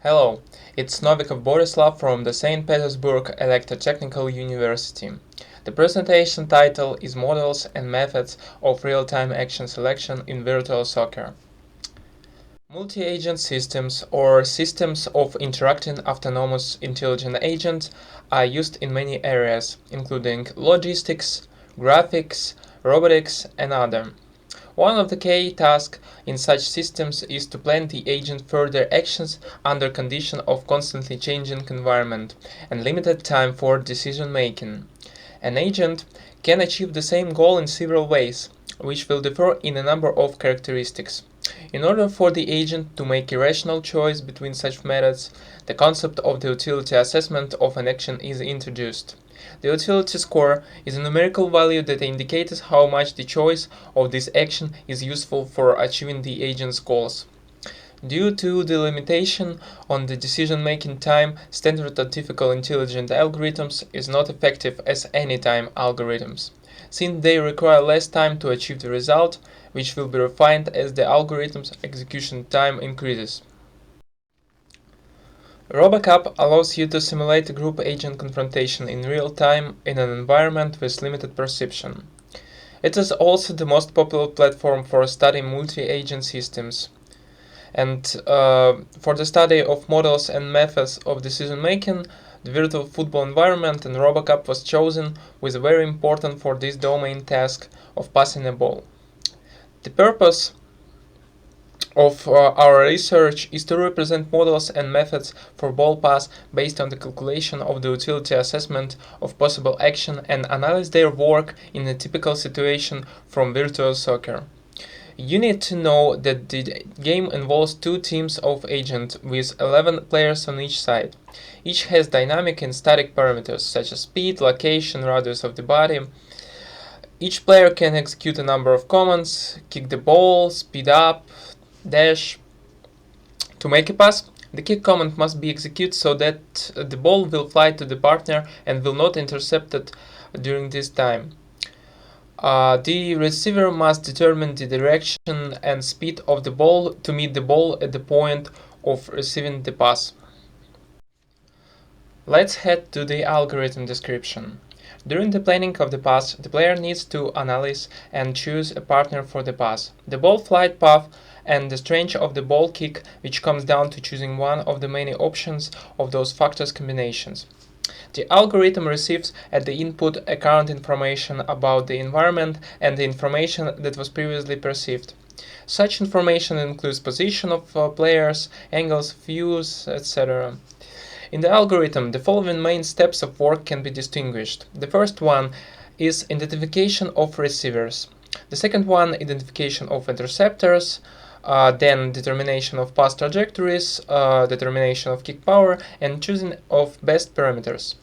Hello, it's Novikov Borislav from the St. Petersburg Electrotechnical University. The presentation title is Models and Methods of Real-Time Action Selection in Virtual Soccer. Multi-agent systems, or systems of interacting autonomous intelligent agents, are used in many areas, including logistics, graphics, robotics, and other. One of the key tasks in such systems is to plan the agent's further actions under condition of constantly changing environment and limited time for decision making. An agent can achieve the same goal in several ways, which will differ in a number of characteristics. In order for the agent to make a rational choice between such methods, the concept of the utility assessment of an action is introduced. The utility score is a numerical value that indicates how much the choice of this action is useful for achieving the agent's goals. Due to the limitation on the decision-making time, standard artificial intelligence algorithms is not effective as anytime algorithms, since they require less time to achieve the result, which will be refined as the algorithm's execution time increases. RoboCup allows you to simulate a group-agent confrontation in real time in an environment with limited perception. It is also the most popular platform for studying multi-agent systems. And for the study of models and methods of decision-making, the virtual football environment and RoboCup was chosen with very important for this domain task of passing a ball. The purpose of our research is to represent models and methods for ball pass based on the calculation of the utility assessment of possible action and analyze their work in a typical situation from virtual soccer. You need to know that the game involves two teams of agents with 11 players on each side. Each has dynamic and static parameters such as speed, location, radius of the body. Each player can execute a number of commands: kick the ball, speed up, dash. To make a pass, the kick command must be executed so that the ball will fly to the partner and will not intercept it during this time. The receiver must determine the direction and speed of the ball to meet the ball at the point of receiving the pass. Let's head to the algorithm description. During the planning of the pass, the player needs to analyze and choose a partner for the pass, the ball flight path, and the strength of the ball kick, which comes down to choosing one of the many options of those factors combinations. The algorithm receives at the input a current information about the environment and the information that was previously perceived. Such information includes position of players, angles, views, etc. In the algorithm, the following main steps of work can be distinguished. The first one is identification of receivers. The second one, identification of interceptors. Then determination of pass trajectories, determination of kick power, and choosing of best parameters.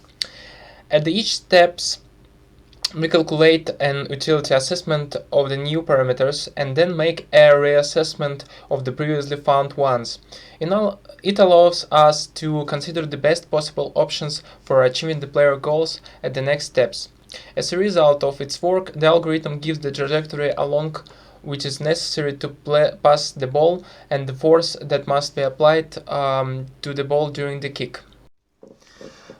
At each steps, we calculate an utility assessment of the new parameters and then make a reassessment of the previously found ones. It allows us to consider the best possible options for achieving the player goals at the next steps. As a result of its work, the algorithm gives the trajectory along which is necessary to pass the ball and the force that must be applied to the ball during the kick.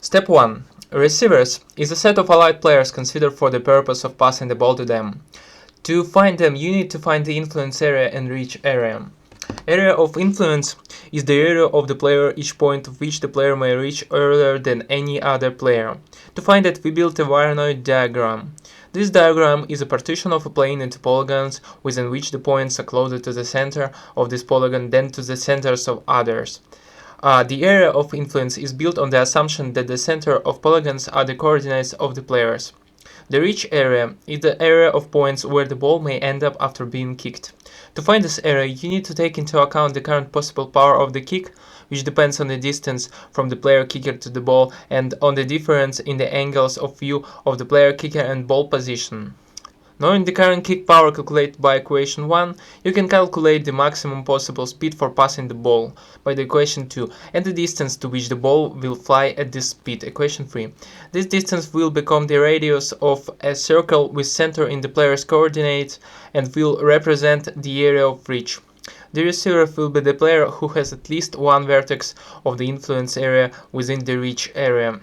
Step 1. Receivers is a set of allied players considered for the purpose of passing the ball to them. To find them, you need to find the influence area and reach area. Area of influence is the area of the player each point of which the player may reach earlier than any other player. To find it, we built a Voronoi diagram. This diagram is a partition of a plane into polygons within which the points are closer to the center of this polygon than to the centers of others. The area of influence is built on the assumption that the center of polygons are the coordinates of the players. The reach area is the area of points where the ball may end up after being kicked. To find this area, you need to take into account the current possible power of the kick, which depends on the distance from the player kicker to the ball and on the difference in the angles of view of the player kicker and ball position. Knowing the current kick power calculated by equation 1, you can calculate the maximum possible speed for passing the ball by the equation 2 and the distance to which the ball will fly at this speed, equation 3. This distance will become the radius of a circle with center in the player's coordinates and will represent the area of reach. The receiver will be the player who has at least one vertex of the influence area within the reach area.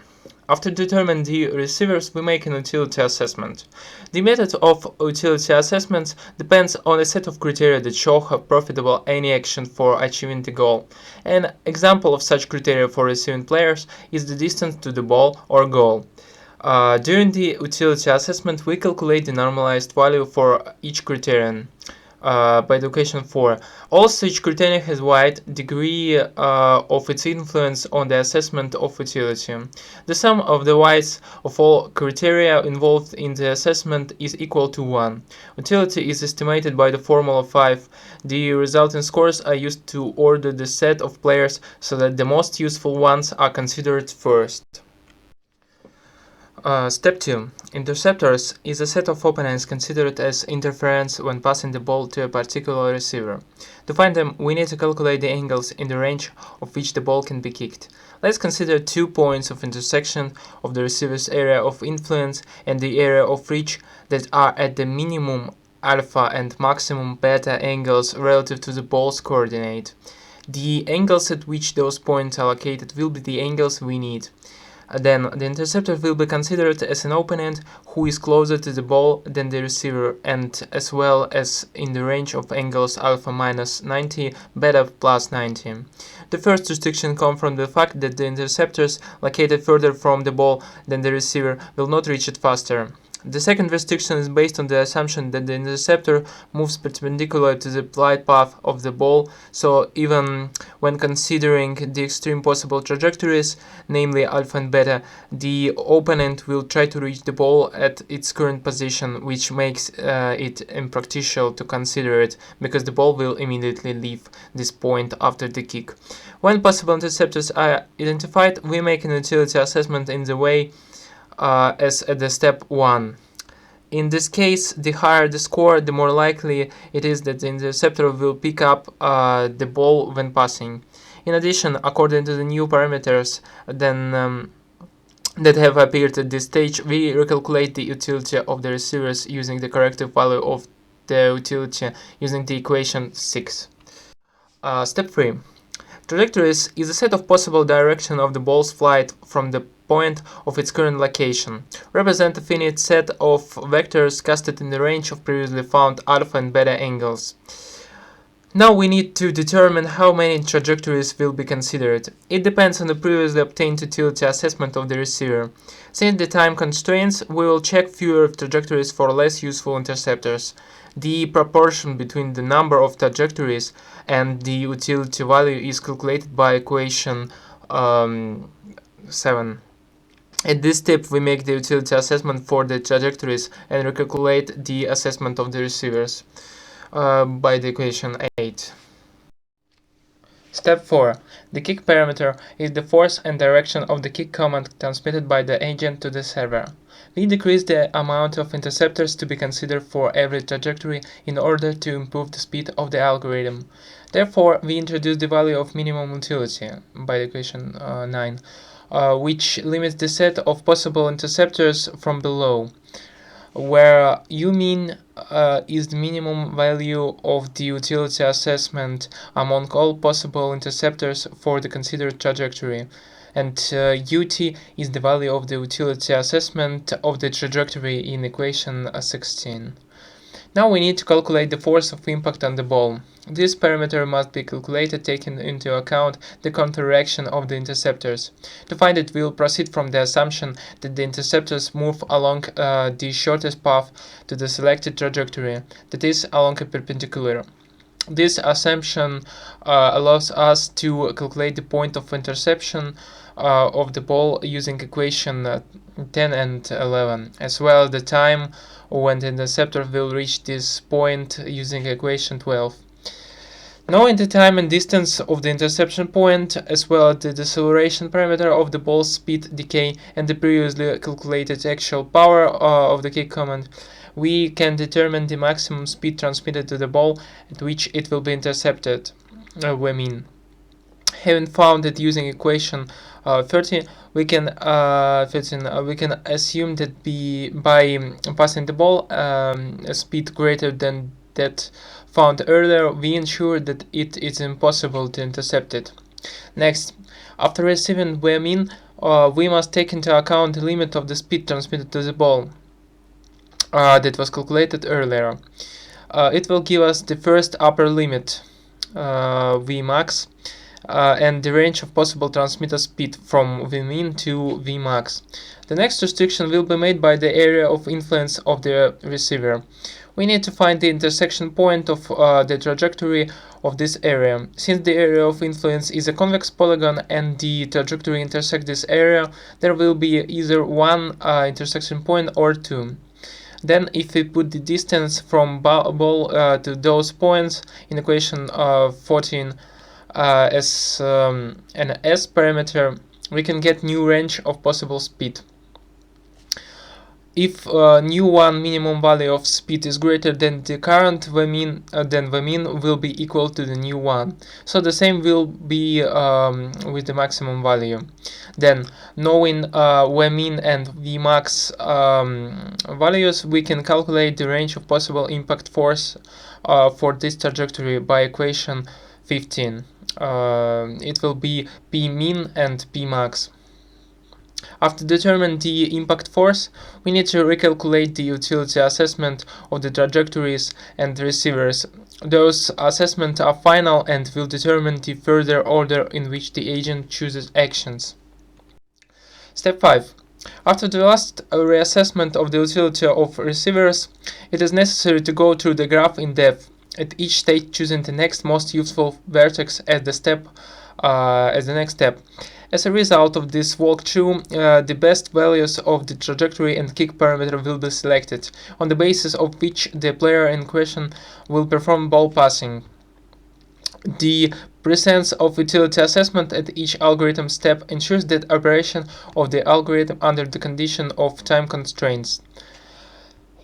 After determining the receivers, we make an utility assessment. The method of utility assessments depends on a set of criteria that show how profitable any action for achieving the goal. An example of such criteria for receiving players is the distance to the ball or goal. During the utility assessment, we calculate the normalized value for each criterion. By the equation 4. Also, each criterion has wide degree of its influence on the assessment of utility. The sum of the weights of all criteria involved in the assessment is equal to 1. Utility is estimated by the formula 5. The resulting scores are used to order the set of players so that the most useful ones are considered first. Step 2. Interceptors is a set of opponents considered as interference when passing the ball to a particular receiver. To find them, we need to calculate the angles in the range of which the ball can be kicked. Let's consider 2 points of intersection of the receiver's area of influence and the area of reach that are at the minimum alpha and maximum beta angles relative to the ball's coordinate. The angles at which those points are located will be the angles we need. Then the interceptor will be considered as an opponent who is closer to the ball than the receiver, and as well as in the range of angles alpha minus 90, beta plus 90. The first restriction comes from the fact that the interceptors located further from the ball than the receiver will not reach it faster. The second restriction is based on the assumption that the interceptor moves perpendicular to the flight path of the ball, so even when considering the extreme possible trajectories, namely alpha and beta, the opponent will try to reach the ball at its current position, which makes it impractical to consider it, because the ball will immediately leave this point after the kick. When possible interceptors are identified, we make an utility assessment in the way as at the step 1. In this case, the higher the score, the more likely it is that the interceptor will pick up the ball when passing. In addition, according to the new parameters that have appeared at this stage, we recalculate the utility of the receivers using the corrective value of the utility using the equation 6. Step 3. Trajectories is a set of possible direction of the ball's flight from the point of its current location. Represent a finite set of vectors casted in the range of previously found alpha and beta angles. Now we need to determine how many trajectories will be considered. It depends on the previously obtained utility assessment of the receiver. Since the time constraints, we will check fewer trajectories for less useful interceptors. The proportion between the number of trajectories and the utility value is calculated by equation 7. At this step, we make the utility assessment for the trajectories and recalculate the assessment of the receivers by the equation 8. Step 4. The kick parameter is the force and direction of the kick command transmitted by the agent to the server. We decrease the amount of interceptors to be considered for every trajectory in order to improve the speed of the algorithm. Therefore, we introduce the value of minimum utility by the equation 9. Which limits the set of possible interceptors from below, where U mean is the minimum value of the utility assessment among all possible interceptors for the considered trajectory, and UT is the value of the utility assessment of the trajectory in equation 16. Now we need to calculate the force of impact on the ball. This parameter must be calculated taking into account the counter-reaction of the interceptors. To find it, we will proceed from the assumption that the interceptors move along the shortest path to the selected trajectory, that is, along a perpendicular. This assumption allows us to calculate the point of interception of the ball using equation 10 and 11, as well as the time when the interceptor will reach this point using equation 12. Knowing the time and distance of the interception point, as well as the deceleration parameter of the ball's speed decay and the previously calculated actual power of the kick command, we can determine the maximum speed transmitted to the ball at which it will be intercepted. Having found it using equation 13, we can assume that by passing the ball a speed greater than that found earlier, we ensure that it is impossible to intercept it. Next, after receiving v-min, we must take into account the limit of the speed transmitted to the ball that was calculated earlier. It will give us the first upper limit, Vmax, and the range of possible transmitter speed from Vmin to Vmax. The next restriction will be made by the area of influence of the receiver. We need to find the intersection point of the trajectory of this area. Since the area of influence is a convex polygon and the trajectory intersects this area, there will be either one intersection point or two. Then, if we put the distance from ball to those points in equation 14 as an S parameter, we can get new range of possible speed. If new one minimum value of speed is greater than the current Vmin, then Vmin will be equal to the new one. So the same will be with the maximum value. Then, knowing Vmin and Vmax values, we can calculate the range of possible impact force for this trajectory by equation 15. It will be Pmin and Pmax. After determining the impact force, we need to recalculate the utility assessment of the trajectories and receivers. Those assessments are final and will determine the further order in which the agent chooses actions. Step 5. After the last reassessment of the utility of receivers, it is necessary to go through the graph in depth, at each stage choosing the next most useful vertex as the next step. As a result of this walkthrough, the best values of the trajectory and kick parameter will be selected, on the basis of which the player in question will perform ball passing. The presence of utility assessment at each algorithm step ensures the operation of the algorithm under the condition of time constraints.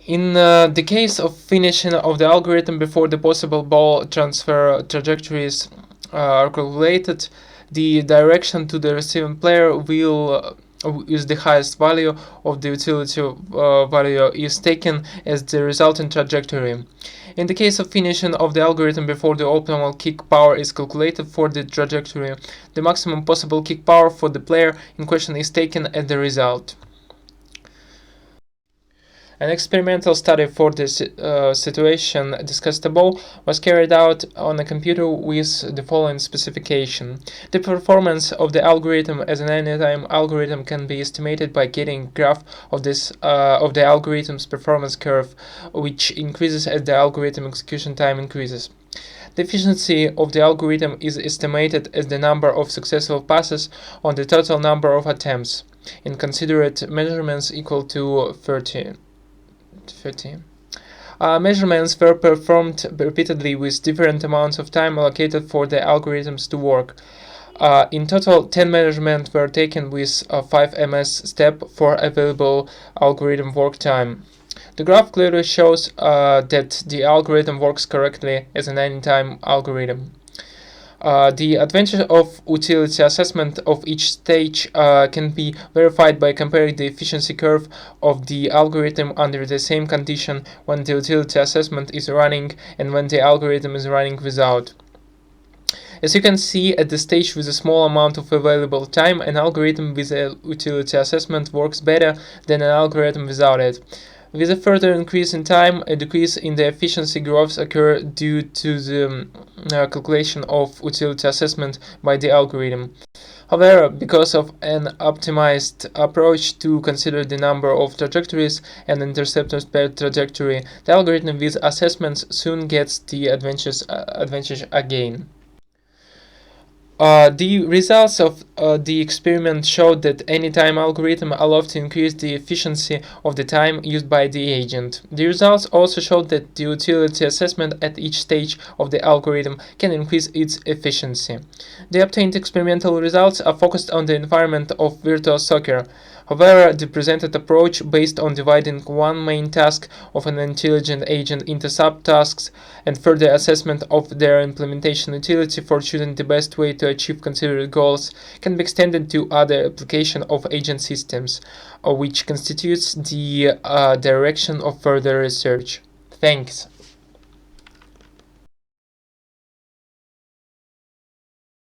In the case of finishing of the algorithm before the possible ball transfer trajectories are calculated, the direction to the receiving player will use the highest value of the utility value is taken as the resulting trajectory. In the case of finishing of the algorithm before the optimal kick power is calculated for the trajectory, the maximum possible kick power for the player in question is taken as the result. An experimental study for this situation discussed above was carried out on a computer with the following specification. The performance of the algorithm as an anytime algorithm can be estimated by getting a graph of the algorithm's performance curve, which increases as the algorithm execution time increases. The efficiency of the algorithm is estimated as the number of successful passes on the total number of attempts, in considered measurements equal to 30. Measurements were performed repeatedly with different amounts of time allocated for the algorithms to work. In total, 10 measurements were taken with 5 ms step for available algorithm work time. The graph clearly shows that the algorithm works correctly as an anytime algorithm. The advantage of utility assessment of each stage can be verified by comparing the efficiency curve of the algorithm under the same condition when the utility assessment is running and when the algorithm is running without. As you can see, at the stage with a small amount of available time, an algorithm with a utility assessment works better than an algorithm without it. With a further increase in time, a decrease in the efficiency graphs occur due to the calculation of utility assessment by the algorithm. However, because of an optimized approach to consider the number of trajectories and interceptors per trajectory, the algorithm with assessments soon gets the advantage again. The results of the experiment showed that anytime algorithm allowed to increase the efficiency of the time used by the agent. The results also showed that the utility assessment at each stage of the algorithm can increase its efficiency. The obtained experimental results are focused on the environment of virtual soccer. However, the presented approach, based on dividing one main task of an intelligent agent into subtasks and further assessment of their implementation utility for choosing the best way to achieve considered goals, can be extended to other application of agent systems, which constitutes the direction of further research. Thanks.